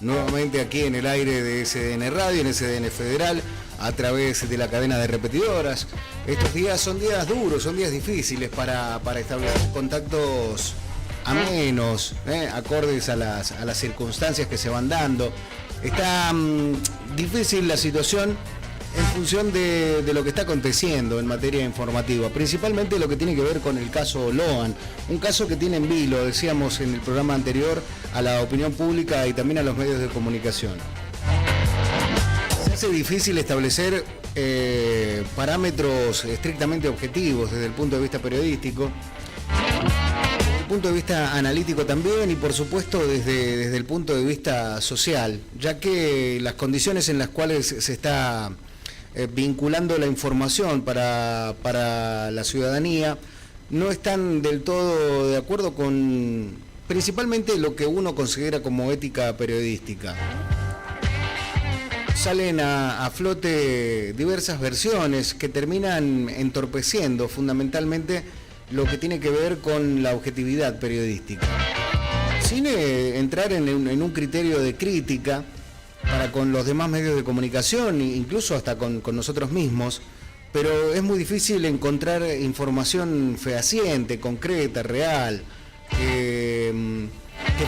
Nuevamente aquí en el aire de SDN Radio, en SDN Federal, a través de la cadena de repetidoras. Estos días son días duros, son días difíciles para establecer contactos amenos, acordes a las circunstancias que se van dando. Está difícil la situación en función de lo que está aconteciendo en materia informativa, principalmente lo que tiene que ver con el caso Loan, un caso que tiene en vilo, decíamos en el programa anterior, a la opinión pública y también a los medios de comunicación. Se hace difícil establecer parámetros estrictamente objetivos desde el punto de vista periodístico, desde el punto de vista analítico también y por supuesto desde el punto de vista social, ya que las condiciones en las cuales se está vinculando la información para la ciudadanía no están del todo de acuerdo con principalmente lo que uno considera como ética periodística. Salen a flote diversas versiones que terminan entorpeciendo fundamentalmente lo que tiene que ver con la objetividad periodística. Sin entrar en un criterio de crítica para con los demás medios de comunicación, incluso hasta con nosotros mismos, pero es muy difícil encontrar información fehaciente, concreta, real, que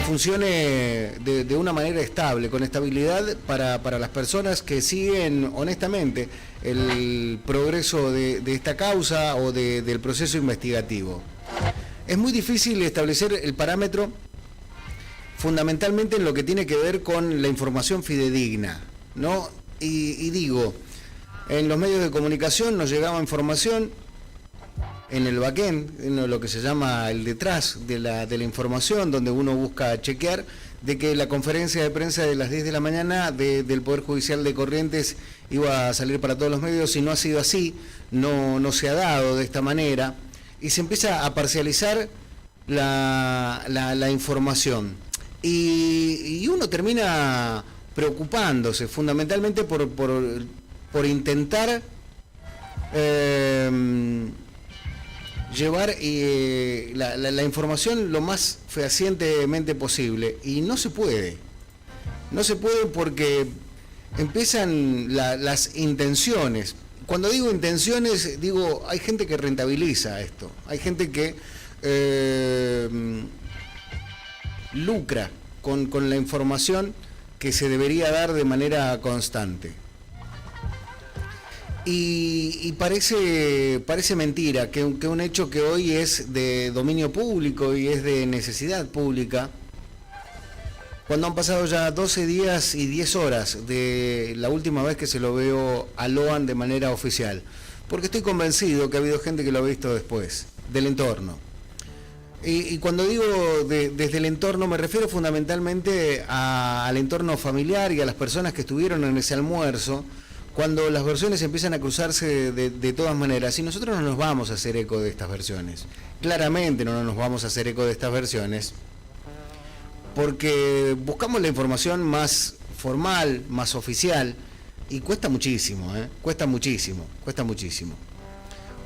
funcione de una manera estable, con estabilidad para las personas que siguen honestamente el progreso de esta causa o del proceso investigativo. Es muy difícil establecer el parámetro fundamentalmente en lo que tiene que ver con la información fidedigna, ¿no? Y digo, en los medios de comunicación nos llegaba información en el backend, en lo que se llama el detrás de la información, donde uno busca chequear de que la conferencia de prensa de las 10 de la mañana del Poder Judicial de Corrientes iba a salir para todos los medios, y no ha sido así, no se ha dado de esta manera, y se empieza a parcializar la información. Y uno termina preocupándose fundamentalmente por intentar llevar la información lo más fehacientemente posible, y no se puede porque empiezan las intenciones. Cuando digo intenciones, digo, hay gente que rentabiliza esto, hay gente que lucra con la información que se debería dar de manera constante. Y parece mentira que un hecho que hoy es de dominio público y es de necesidad pública, cuando han pasado ya 12 días y 10 horas de la última vez que se lo veo a Loan de manera oficial, porque estoy convencido que ha habido gente que lo ha visto después, del entorno. Y cuando digo desde el entorno, me refiero fundamentalmente al entorno familiar y a las personas que estuvieron en ese almuerzo, cuando las versiones empiezan a cruzarse de todas maneras. Y nosotros no nos vamos a hacer eco de estas versiones. Claramente no nos vamos a hacer eco de estas versiones, porque buscamos la información más formal, más oficial, y cuesta muchísimo, cuesta muchísimo.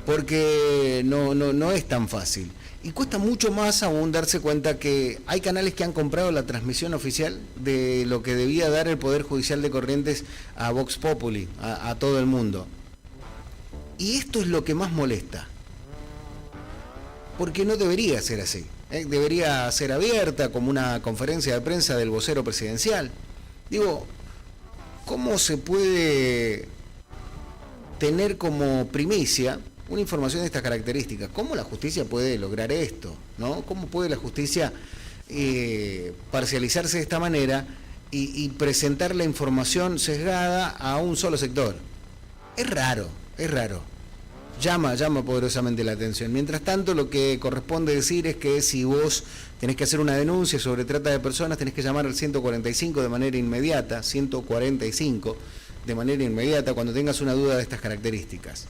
Porque no es tan fácil. Y cuesta mucho más aún darse cuenta que hay canales que han comprado la transmisión oficial de lo que debía dar el Poder Judicial de Corrientes a Vox Populi, a todo el mundo. Y esto es lo que más molesta. Porque no debería ser así. Debería ser abierta como una conferencia de prensa del vocero presidencial. Digo, ¿cómo se puede tener como primicia una información de estas características? ¿Cómo la justicia puede lograr esto, ¿no? ¿Cómo puede la justicia parcializarse de esta manera y presentar la información sesgada a un solo sector? Es raro. Llama poderosamente la atención. Mientras tanto, lo que corresponde decir es que si vos tenés que hacer una denuncia sobre trata de personas, tenés que llamar al 145 de manera inmediata, 145 de manera inmediata, cuando tengas una duda de estas características.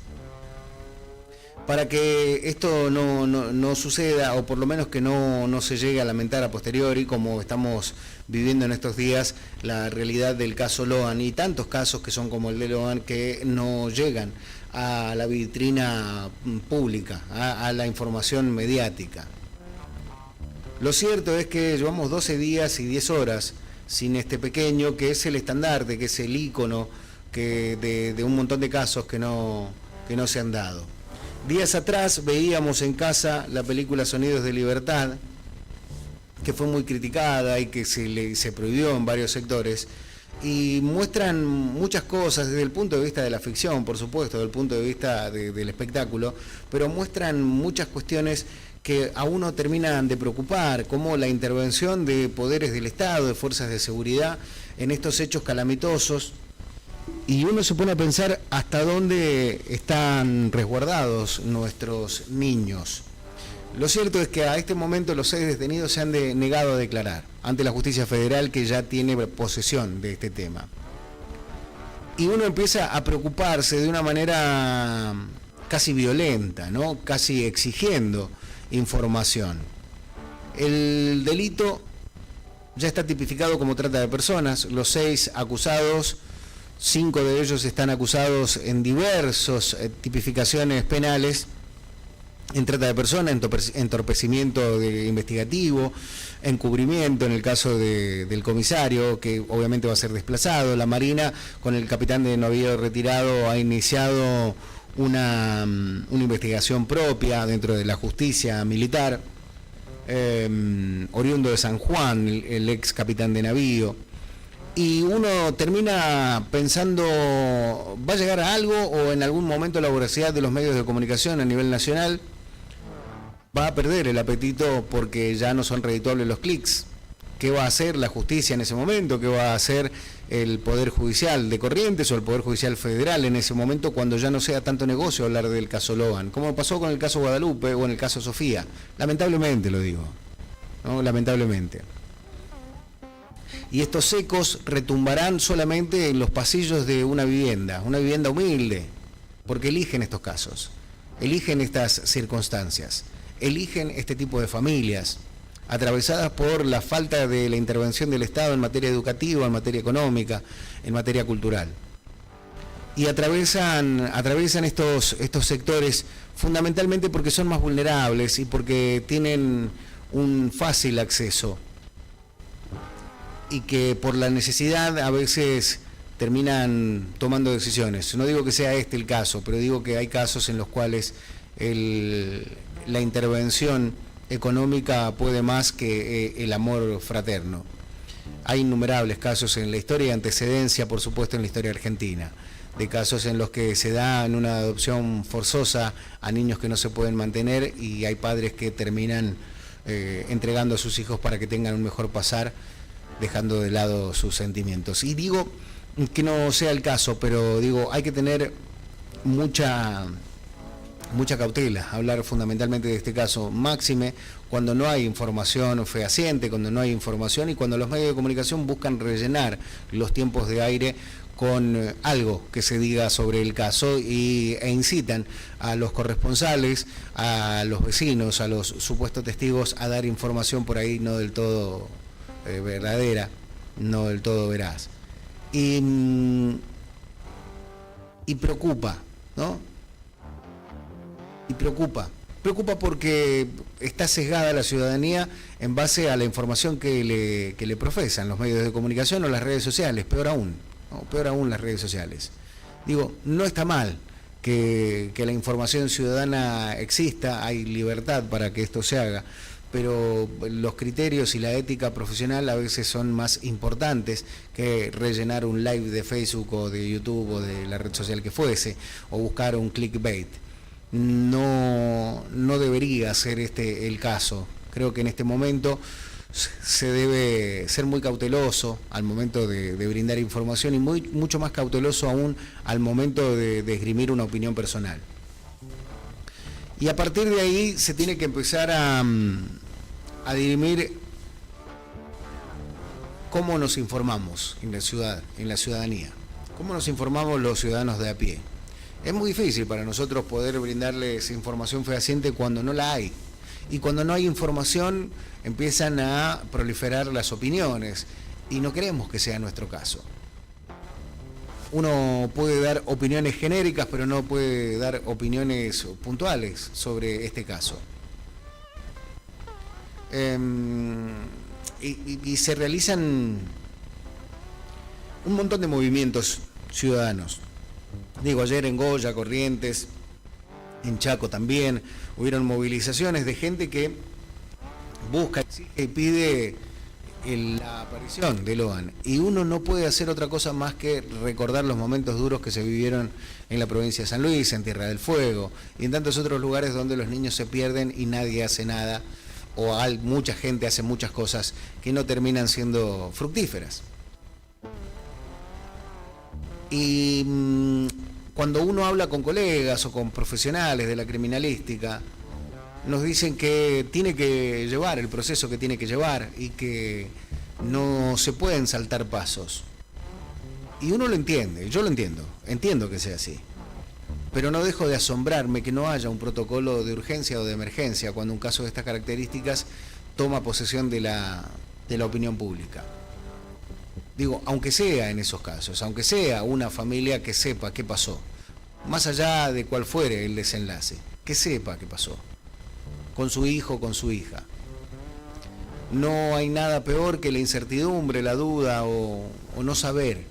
Para que esto no suceda, o por lo menos que no se llegue a lamentar a posteriori, como estamos viviendo en estos días la realidad del caso Loan, y tantos casos que son como el de Loan que no llegan a la vitrina pública, a la información mediática. Lo cierto es que llevamos 12 días y 10 horas sin este pequeño, que es el estandarte, que es el ícono de un montón de casos que no se han dado. Días atrás veíamos en casa la película Sonidos de Libertad, que fue muy criticada y que se prohibió en varios sectores, y muestran muchas cosas desde el punto de vista de la ficción, por supuesto, desde el punto de vista del espectáculo, pero muestran muchas cuestiones que a uno terminan de preocupar, como la intervención de poderes del Estado, de fuerzas de seguridad, en estos hechos calamitosos, y uno se pone a pensar hasta dónde están resguardados nuestros niños. Lo cierto es que a este momento los 6 detenidos se han negado a declarar ante la justicia federal, que ya tiene posesión de este tema. Y uno empieza a preocuparse de una manera casi violenta, ¿no? Casi exigiendo información. El delito ya está tipificado como trata de personas. Los 6 acusados, 5 de ellos están acusados en diversas tipificaciones penales, en trata de personas, entorpecimiento investigativo, encubrimiento en el caso del comisario, que obviamente va a ser desplazado. La Marina, con el capitán de navío retirado, ha iniciado una investigación propia dentro de la justicia militar, oriundo de San Juan, el ex capitán de navío. Y uno termina pensando, ¿va a llegar a algo o en algún momento la voracidad de los medios de comunicación a nivel nacional va a perder el apetito porque ya no son redituables los clics? ¿Qué va a hacer la justicia en ese momento? ¿Qué va a hacer el Poder Judicial de Corrientes o el Poder Judicial Federal en ese momento, cuando ya no sea tanto negocio hablar del caso Logan? Como pasó con el caso Guadalupe o en el caso Sofía. Lamentablemente lo digo, ¿no? Lamentablemente. Y estos ecos retumbarán solamente en los pasillos de una vivienda humilde, porque eligen estos casos, eligen estas circunstancias, eligen este tipo de familias, atravesadas por la falta de la intervención del Estado en materia educativa, en materia económica, en materia cultural. Y atraviesan estos sectores fundamentalmente porque son más vulnerables y porque tienen un fácil acceso, y que por la necesidad a veces terminan tomando decisiones. No digo que sea este el caso, pero digo que hay casos en los cuales la intervención económica puede más que el amor fraterno. Hay innumerables casos en la historia y antecedencia, por supuesto, en la historia argentina, de casos en los que se da en una adopción forzosa a niños que no se pueden mantener, y hay padres que terminan entregando a sus hijos para que tengan un mejor pasar, dejando de lado sus sentimientos. Y digo que no sea el caso, pero digo, hay que tener mucha cautela, hablar fundamentalmente de este caso, máxime cuando no hay información fehaciente, cuando no hay información y cuando los medios de comunicación buscan rellenar los tiempos de aire con algo que se diga sobre el caso e incitan a los corresponsales, a los vecinos, a los supuestos testigos a dar información por ahí no del todo verdadera, no del todo veraz. Y preocupa, ¿no? Y preocupa porque está sesgada la ciudadanía en base a la información que le profesan los medios de comunicación o las redes sociales, peor aún, ¿no? Peor aún las redes sociales. Digo, no está mal que la información ciudadana exista, hay libertad para que esto se haga, pero los criterios y la ética profesional a veces son más importantes que rellenar un live de Facebook o de YouTube o de la red social que fuese, o buscar un clickbait. No debería ser este el caso. Creo que en este momento se debe ser muy cauteloso al momento de brindar información, y mucho más cauteloso aún al momento de esgrimir una opinión personal. Y a partir de ahí se tiene que empezar a dirimir cómo nos informamos en la ciudad, en la ciudadanía, cómo nos informamos los ciudadanos de a pie. Es muy difícil para nosotros poder brindarles información fehaciente cuando no la hay. Y cuando no hay información empiezan a proliferar las opiniones, y no queremos que sea nuestro caso. Uno puede dar opiniones genéricas, pero no puede dar opiniones puntuales sobre este caso. Y se realizan un montón de movimientos ciudadanos. Digo, ayer en Goya, Corrientes, en Chaco también, hubieron movilizaciones de gente que busca, exige y pide la aparición de Lohan. Y uno no puede hacer otra cosa más que recordar los momentos duros que se vivieron en la provincia de San Luis, en Tierra del Fuego, y en tantos otros lugares donde los niños se pierden y nadie hace nada, o mucha gente hace muchas cosas que no terminan siendo fructíferas. Y cuando uno habla con colegas o con profesionales de la criminalística, nos dicen que tiene que llevar el proceso que tiene que llevar y que no se pueden saltar pasos. Y uno lo entiende, yo lo entiendo que sea así. Pero no dejo de asombrarme que no haya un protocolo de urgencia o de emergencia cuando un caso de estas características toma posesión de la opinión pública. Digo, aunque sea en esos casos, aunque sea una familia que sepa qué pasó, más allá de cuál fuere el desenlace, que sepa qué pasó, con su hijo, con su hija. No hay nada peor que la incertidumbre, la duda o no saber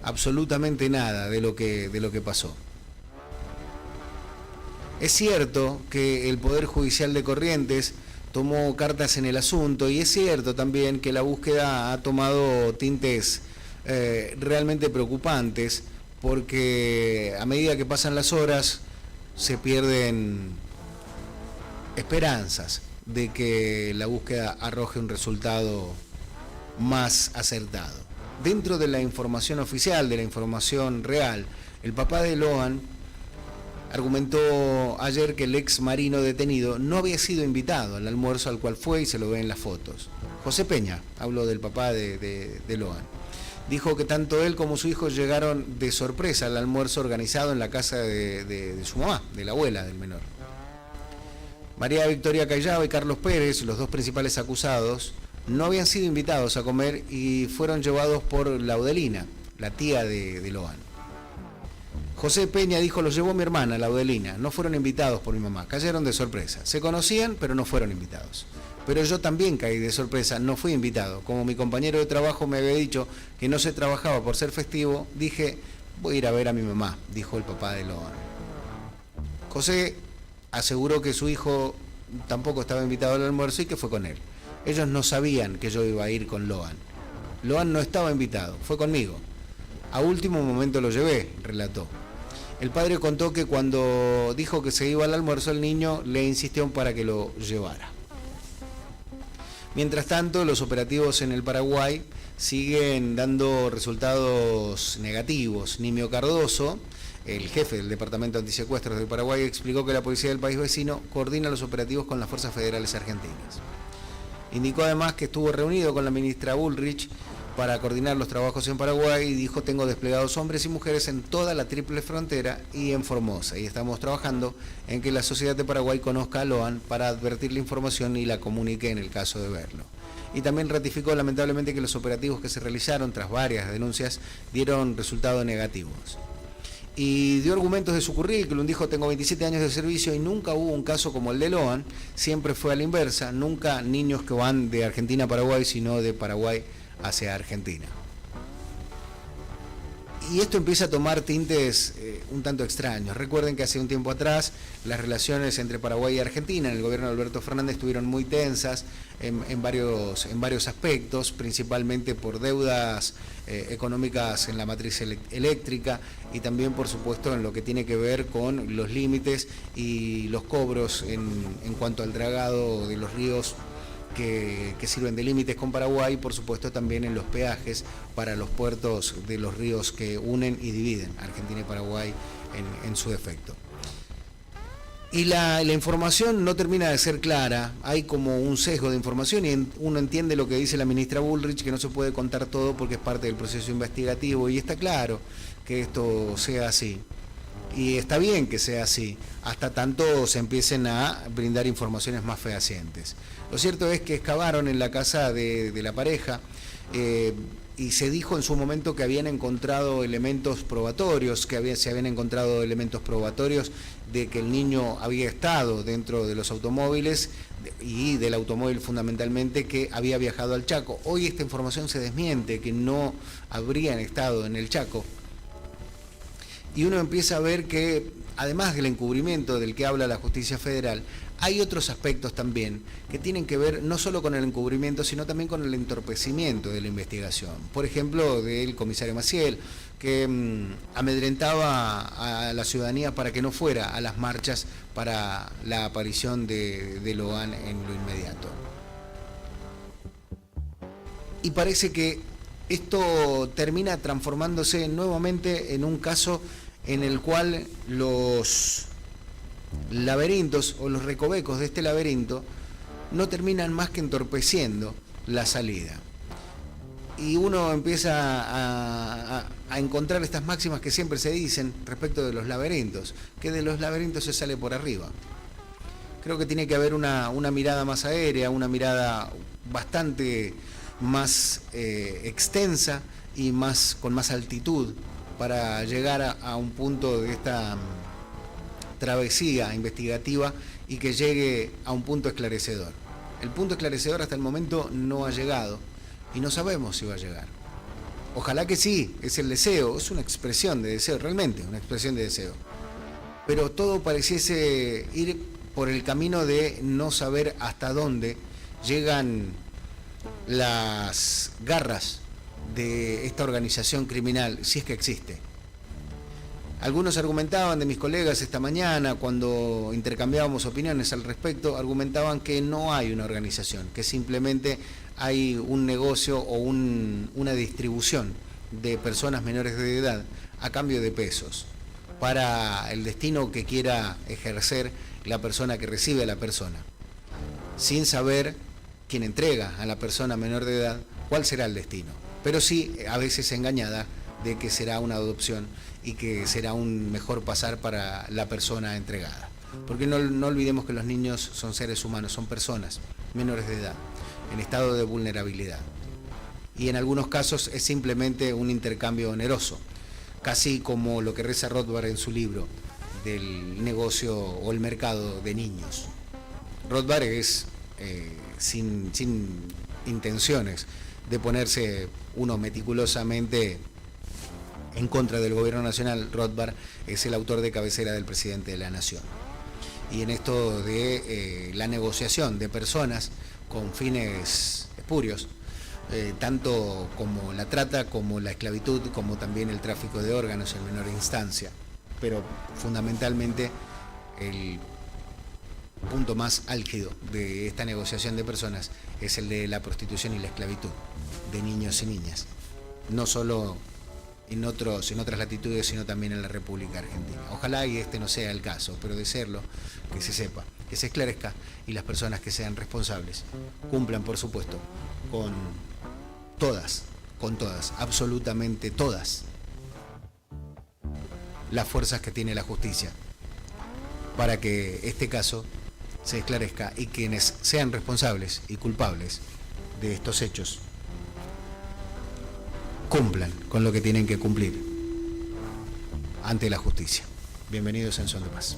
absolutamente nada de lo que pasó. Es cierto que el Poder Judicial de Corrientes tomó cartas en el asunto y es cierto también que la búsqueda ha tomado tintes realmente preocupantes porque a medida que pasan las horas se pierden esperanzas de que la búsqueda arroje un resultado más acertado. Dentro de la información oficial, de la información real, el papá de Lohan argumentó ayer que el ex marino detenido no había sido invitado al almuerzo al cual fue y se lo ve en las fotos. José Peña habló del papá de Lohan. Dijo que tanto él como su hijo llegaron de sorpresa al almuerzo organizado en la casa de su mamá, de la abuela del menor. María Victoria Callao y Carlos Pérez, los dos principales acusados, no habían sido invitados a comer y fueron llevados por Laudelina, la tía de Lohan. José Peña dijo, los llevó mi hermana, Laudelina, no fueron invitados por mi mamá, cayeron de sorpresa. Se conocían, pero no fueron invitados. Pero yo también caí de sorpresa, no fui invitado. Como mi compañero de trabajo me había dicho que no se trabajaba por ser festivo, dije, voy a ir a ver a mi mamá, dijo el papá de Lohan. José aseguró que su hijo tampoco estaba invitado al almuerzo y que fue con él. Ellos no sabían que yo iba a ir con Lohan. Lohan no estaba invitado, fue conmigo. A último momento lo llevé, relató. El padre contó que cuando dijo que se iba al almuerzo, el niño le insistió para que lo llevara. Mientras tanto, los operativos en el Paraguay siguen dando resultados negativos. Nimio Cardoso, el jefe del Departamento Antisecuestros del Paraguay, explicó que la policía del país vecino coordina los operativos con las fuerzas federales argentinas. Indicó además que estuvo reunido con la ministra Bullrich para coordinar los trabajos en Paraguay y dijo, tengo desplegados hombres y mujeres en toda la triple frontera y en Formosa, y estamos trabajando en que la sociedad de Paraguay conozca a Lohan para advertir la información y la comunique en el caso de verlo. Y también ratificó lamentablemente que los operativos que se realizaron tras varias denuncias dieron resultados negativos. Y dio argumentos de su currículum, dijo, tengo 27 años de servicio y nunca hubo un caso como el de Lohan, siempre fue a la inversa, nunca niños que van de Argentina a Paraguay, sino de Paraguay hacia Argentina. Y esto empieza a tomar tintes un tanto extraños. Recuerden que hace un tiempo atrás las relaciones entre Paraguay y Argentina en el gobierno de Alberto Fernández estuvieron muy tensas en varios aspectos, principalmente por deudas económicas en la matriz eléctrica y también, por supuesto, en lo que tiene que ver con los límites y los cobros en cuanto al dragado de los ríos que sirven de límites con Paraguay, y por supuesto también en los peajes para los puertos de los ríos que unen y dividen Argentina y Paraguay en su defecto. Y la información no termina de ser clara, hay como un sesgo de información y uno entiende lo que dice la ministra Bullrich, que no se puede contar todo porque es parte del proceso investigativo, y está claro que esto sea así. Y está bien que sea así, hasta tanto se empiecen a brindar informaciones más fehacientes. Lo cierto es que excavaron en la casa de la pareja y se dijo en su momento que habían encontrado elementos probatorios, se habían encontrado elementos probatorios de que el niño había estado dentro de los automóviles y del automóvil fundamentalmente, que había viajado al Chaco. Hoy esta información se desmiente, que no habrían estado en el Chaco. Y uno empieza a ver que, además del encubrimiento del que habla la justicia federal, hay otros aspectos también que tienen que ver no solo con el encubrimiento, sino también con el entorpecimiento de la investigación. Por ejemplo, del comisario Maciel, que amedrentaba a la ciudadanía para que no fuera a las marchas para la aparición de Logan en lo inmediato. Y parece que esto termina transformándose nuevamente en un caso en el cual los laberintos o los recovecos de este laberinto no terminan más que entorpeciendo la salida. Y uno empieza a encontrar estas máximas que siempre se dicen respecto de los laberintos, que de los laberintos se sale por arriba. Creo que tiene que haber una mirada más aérea, una mirada bastante más extensa y con más altitud para llegar a un punto de esta travesía investigativa y que llegue a un punto esclarecedor. El punto esclarecedor hasta el momento no ha llegado y no sabemos si va a llegar. Ojalá que sí, es el deseo, es una expresión de deseo, realmente una expresión de deseo. Pero todo pareciese ir por el camino de no saber hasta dónde llegan las garras de esta organización criminal, si es que existe. Algunos argumentaban, de mis colegas esta mañana, cuando intercambiábamos opiniones al respecto, argumentaban que no hay una organización, que simplemente hay un negocio o una distribución de personas menores de edad a cambio de pesos, para el destino que quiera ejercer la persona que recibe a la persona, sin saber quién entrega a la persona menor de edad cuál será el destino, pero sí a veces engañada de que será una adopción y que será un mejor pasar para la persona entregada. Porque no olvidemos que los niños son seres humanos, son personas menores de edad, en estado de vulnerabilidad. Y en algunos casos es simplemente un intercambio oneroso, casi como lo que reza Rothbard en su libro del negocio o el mercado de niños. Rothbard es, sin intenciones de ponerse uno meticulosamente en contra del gobierno nacional, Rothbard es el autor de cabecera del presidente de la Nación. Y en esto de la negociación de personas con fines espurios, tanto como la trata, como la esclavitud, como también el tráfico de órganos en menor instancia, pero fundamentalmente el punto más álgido de esta negociación de personas es el de la prostitución y la esclavitud de niños y niñas, no solo en otras latitudes, sino también en la República Argentina. Ojalá y este no sea el caso, pero de serlo, que se sepa, que se esclarezca y las personas que sean responsables cumplan, por supuesto, con todas, absolutamente todas las fuerzas que tiene la justicia para que este caso se esclarezca y quienes sean responsables y culpables de estos hechos cumplan con lo que tienen que cumplir ante la justicia. Bienvenidos en Son de Paz.